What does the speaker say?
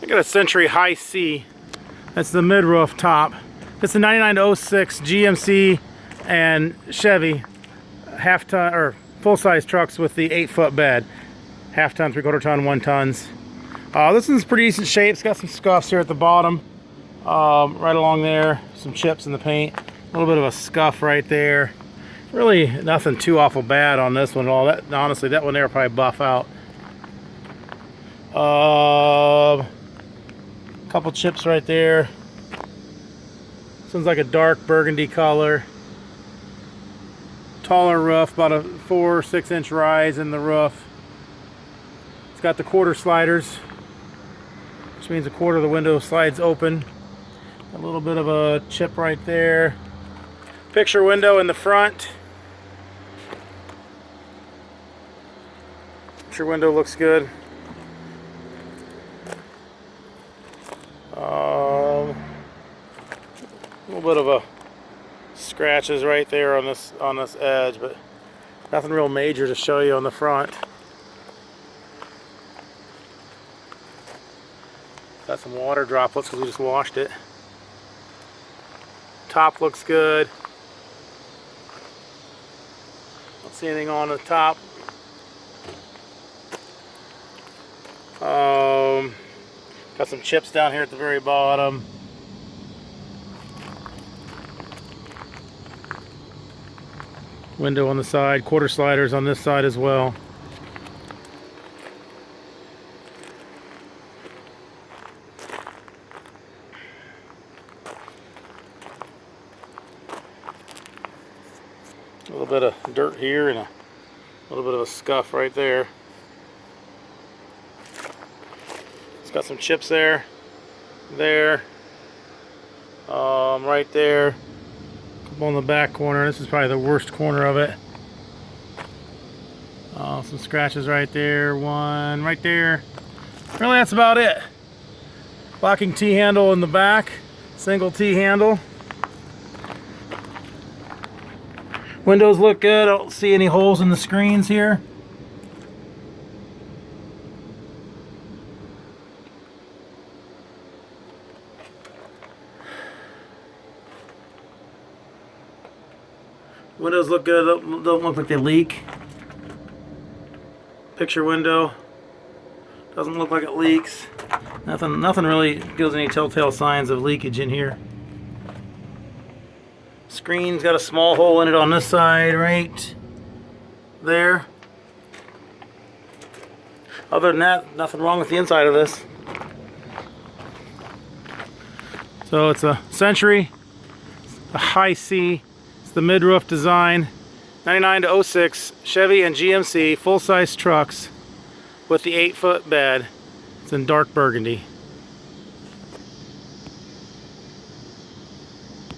I got a Century High C. That's the mid-roof top. It's a 99 to 06 GMC and Chevy half-ton or full-size trucks with the 8-foot bed. Half-ton, 3/4 ton, 1 tons. This one's pretty decent shape. It's got some scuffs here at the bottom, right along there. Some chips in the paint. A little bit of a scuff right there. Really nothing too awful bad on this one at all. That, honestly, that one there will probably buff out. Couple chips right there. This one's like a dark burgundy color. Taller roof, about a 4 or 6 inch rise in the roof. It's got the quarter sliders, which means a quarter of the window slides open. A little bit of a chip right there. Picture window in the front. Picture window looks good. A little bit of a scratches right there on this edge, but nothing real major to show you on the front. Got some water droplets because we just washed it. Top looks good. Don't see anything on the top. Got some chips down here at the very bottom. Window on the side, quarter sliders on this side as well. A little bit of dirt here and a little bit of a scuff right there. It's got some chips there, right there. On the back corner. This is probably the worst corner of it. Some scratches right there, one right there. Really, that's about it. Locking T-handle in the back, single T-handle. Windows look good. I don't see any holes in the screens here. Windows look good, don't look like they leak. Picture window, doesn't look like it leaks. Nothing really gives any telltale signs of leakage in here. Screen's got a small hole in it on this side, right there. Other than that, nothing wrong with the inside of this. So it's a Century, a High C. The mid-roof design, 99 to 06 Chevy and GMC full-size trucks with the 8-foot bed. It's in dark burgundy.